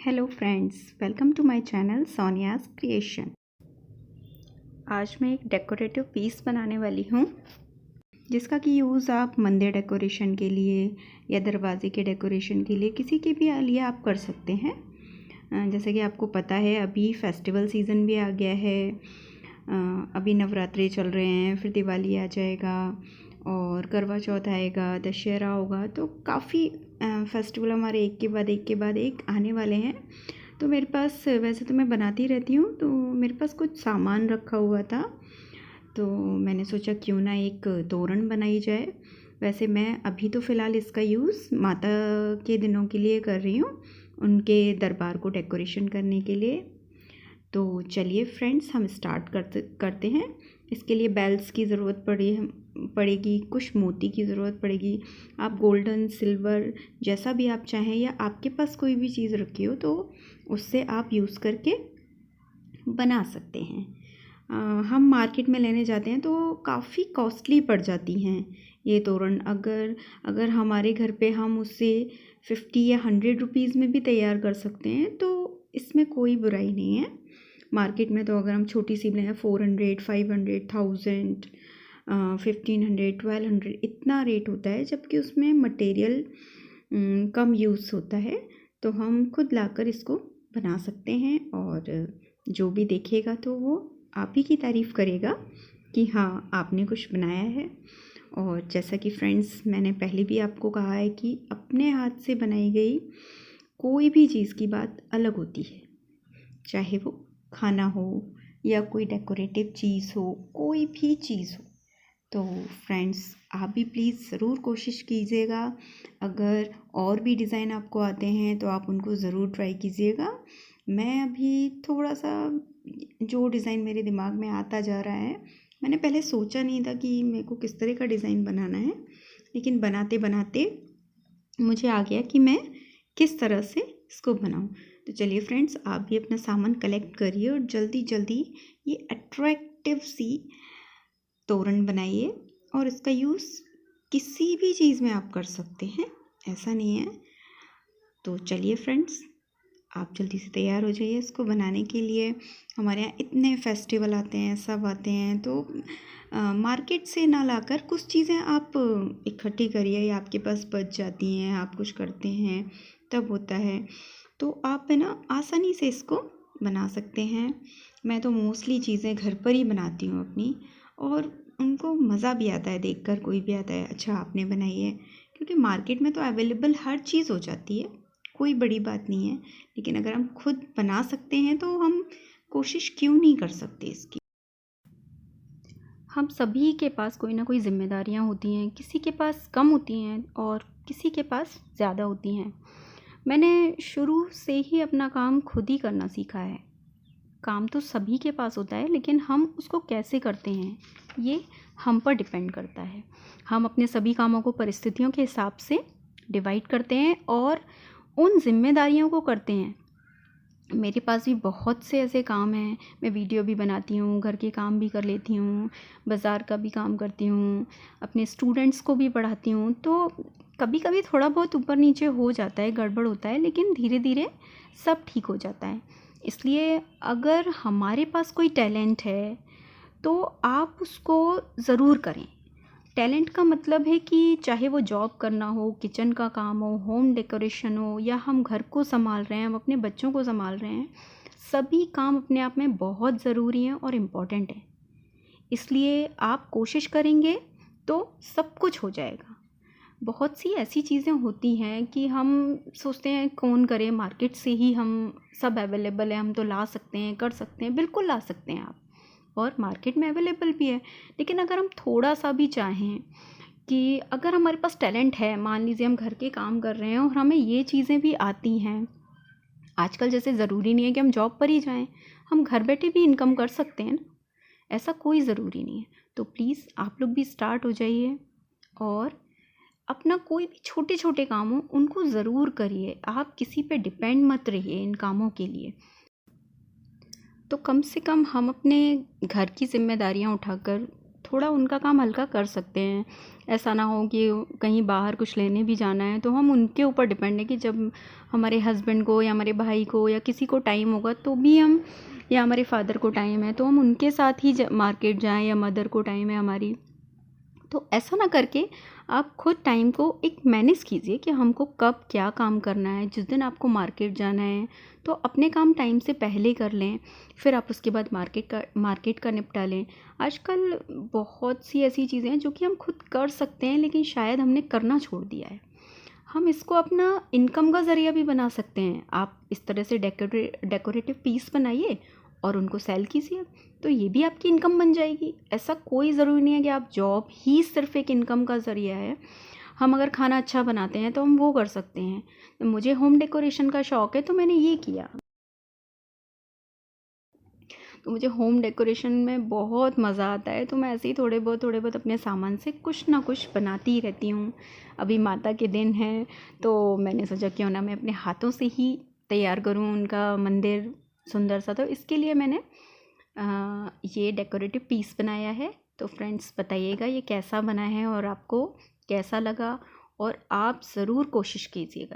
Hello friends, welcome to my channel Sonia's creation. आज मैं एक डेकोरेटिव पीस बनाने वाली हूँ जिसका कि यूज़ आप मंदिर डेकोरेशन के लिए या दरवाजे के डेकोरेशन के लिए किसी के भी लिए आप कर सकते हैं। जैसे कि आपको पता है अभी फेस्टिवल सीज़न भी आ गया है। अभी नवरात्रे चल रहे हैं, फिर दिवाली आ जाएगा और करवा चौथ आएगा, दशहरा होगा, तो काफ़ी फेस्टिवल हमारे एक के बाद एक आने वाले हैं। तो मेरे पास वैसे तो मैं बनाती रहती हूँ, तो मेरे पास कुछ सामान रखा हुआ था, तो मैंने सोचा क्यों ना एक तोरण बनाई जाए। वैसे मैं अभी तो फ़िलहाल इसका यूज़ माता के दिनों के लिए कर रही हूँ, उनके दरबार को डेकोरेशन करने के लिए। तो चलिए फ्रेंड्स, हम स्टार्ट करते हैं। इसके लिए बेल्स की ज़रूरत पड़ेगी, कुछ मोती की ज़रूरत पड़ेगी। आप गोल्डन, सिल्वर जैसा भी आप चाहें, या आपके पास कोई भी चीज़ रखी हो तो उससे आप यूज़ करके बना सकते हैं। हम मार्केट में लेने जाते हैं तो काफ़ी कॉस्टली पड़ जाती हैं ये तोरण। अगर हमारे घर पे हम उससे 50 या 100 रुपीज़ में भी तैयार कर सकते हैं तो इसमें कोई बुराई नहीं है। मार्केट में तो अगर हम छोटी सी लें 400, 500, 1000, 1500, 1200 इतना रेट होता है, जबकि उसमें मटेरियल कम यूज़ होता है। तो हम खुद लाकर इसको बना सकते हैं और जो भी देखेगा तो वो आप ही की तारीफ़ करेगा कि हाँ, आपने कुछ बनाया है। और जैसा कि फ्रेंड्स, मैंने पहले भी आपको कहा है कि अपने हाथ से बनाई गई कोई भी चीज़ की बात अलग होती है, चाहे वो खाना हो या कोई डेकोरेटिव चीज़ हो, कोई भी चीज़ हो। तो फ्रेंड्स, आप भी प्लीज़ ज़रूर कोशिश कीजिएगा। अगर और भी डिज़ाइन आपको आते हैं तो आप उनको ज़रूर ट्राई कीजिएगा। मैं अभी थोड़ा सा जो डिज़ाइन मेरे दिमाग में आता जा रहा है, मैंने पहले सोचा नहीं था कि मेरे को किस तरह का डिज़ाइन बनाना है, लेकिन बनाते बनाते मुझे आ गया कि मैं किस तरह से इसको बनाऊं। तो चलिए फ्रेंड्स, आप भी अपना सामान कलेक्ट करिए और जल्दी जल्दी ये अट्रैक्टिव सी तोरण बनाइए। और इसका यूज़ किसी भी चीज़ में आप कर सकते हैं, ऐसा नहीं है। तो चलिए फ्रेंड्स, आप जल्दी से तैयार हो जाइए इसको बनाने के लिए। हमारे यहाँ इतने फेस्टिवल आते हैं, सब आते हैं, तो मार्केट से ना लाकर कुछ चीज़ें आप इकट्ठी करिए, या आपके पास बच जाती हैं, आप कुछ करते हैं तब होता है, तो आप है ना आसानी से इसको बना सकते हैं। मैं तो मोस्टली चीज़ें घर पर ही बनाती हूँ अपनी, और उनको मज़ा भी आता है देखकर। कोई भी आता है, अच्छा आपने बनाई है, क्योंकि मार्केट में तो अवेलेबल हर चीज़ हो जाती है, कोई बड़ी बात नहीं है। लेकिन अगर हम खुद बना सकते हैं तो हम कोशिश क्यों नहीं कर सकते इसकी। हम सभी के पास कोई ना कोई जिम्मेदारियां होती हैं, किसी के पास कम होती हैं और किसी के पास ज़्यादा होती हैं। मैंने शुरू से ही अपना काम खुद ही करना सीखा है। काम तो सभी के पास होता है, लेकिन हम उसको कैसे करते हैं ये हम पर डिपेंड करता है। हम अपने सभी कामों को परिस्थितियों के हिसाब से डिवाइड करते हैं और उन जिम्मेदारियों को करते हैं। मेरे पास भी बहुत से ऐसे काम हैं, मैं वीडियो भी बनाती हूँ, घर के काम भी कर लेती हूँ, बाज़ार का भी काम करती हूँ, अपने स्टूडेंट्स को भी पढ़ाती हूँ। तो कभी कभी थोड़ा बहुत ऊपर नीचे हो जाता है, गड़बड़ होता है, लेकिन धीरे धीरे सब ठीक हो जाता है। इसलिए अगर हमारे पास कोई टैलेंट है तो आप उसको ज़रूर करें। टैलेंट का मतलब है कि चाहे वो जॉब करना हो, किचन का काम हो, होम डेकोरेशन हो, या हम घर को संभाल रहे हैं, हम अपने बच्चों को संभाल रहे हैं, सभी काम अपने आप में बहुत ज़रूरी हैं और इम्पॉर्टेंट है। इसलिए आप कोशिश करेंगे तो सब कुछ हो जाएगा। बहुत सी ऐसी चीज़ें होती हैं कि हम सोचते हैं कौन करे, मार्केट से ही हम सब अवेलेबल है, हम तो ला सकते हैं, कर सकते हैं। बिल्कुल ला सकते हैं आप, और मार्केट में अवेलेबल भी है। लेकिन अगर हम थोड़ा सा भी चाहें कि अगर हमारे पास टैलेंट है, मान लीजिए हम घर के काम कर रहे हैं और हमें ये चीज़ें भी आती हैं, आजकल जैसे ज़रूरी नहीं है कि हम जॉब पर ही जाएं, हम घर बैठे भी इनकम कर सकते हैं ना, ऐसा कोई ज़रूरी नहीं है। तो प्लीज़ आप लोग भी स्टार्ट हो जाइए और अपना कोई भी छोटे छोटे काम हो उनको ज़रूर करिए। आप किसी पे डिपेंड मत रहिए इन कामों के लिए। तो कम से कम हम अपने घर की जिम्मेदारियां उठाकर थोड़ा उनका काम हल्का कर सकते हैं। ऐसा ना हो कि कहीं बाहर कुछ लेने भी जाना है तो हम उनके ऊपर डिपेंड है कि जब हमारे हस्बैंड को या हमारे भाई को या किसी को टाइम होगा तो भी हम, या हमारे फादर को टाइम है तो हम उनके साथ ही मार्केट जाएं, या मदर को टाइम है हमारी, तो ऐसा ना करके आप खुद टाइम को एक मैनेज कीजिए कि हमको कब क्या काम करना है। जिस दिन आपको मार्केट जाना है तो अपने काम टाइम से पहले कर लें, फिर आप उसके बाद मार्केट का निपटा लें। आजकल बहुत सी ऐसी चीज़ें हैं जो कि हम खुद कर सकते हैं, लेकिन शायद हमने करना छोड़ दिया है। हम इसको अपना इनकम का ज़रिया भी बना सकते हैं। आप इस तरह से डेकोरेटिव पीस बनाइए और उनको सेल कीजिए, तो ये भी आपकी इनकम बन जाएगी। ऐसा कोई ज़रूरी नहीं है कि आप जॉब ही सिर्फ एक इनकम का ज़रिया है। हम अगर खाना अच्छा बनाते हैं तो हम वो कर सकते हैं। मुझे होम डेकोरेशन का शौक़ है तो मैंने ये किया। तो मुझे होम डेकोरेशन में बहुत मज़ा आता है, तो मैं ऐसे ही थोड़े बहुत अपने सामान से कुछ ना कुछ बनाती ही रहती हूँ। अभी माता के दिन है तो मैंने सोचा क्यों ना मैं अपने हाथों से ही तैयार करूँ उनका मंदिर सुंदर सा। तो इसके लिए मैंने ये डेकोरेटिव पीस बनाया है। तो फ्रेंड्स बताइएगा ये कैसा बना है और आपको कैसा लगा, और आप ज़रूर कोशिश कीजिएगा।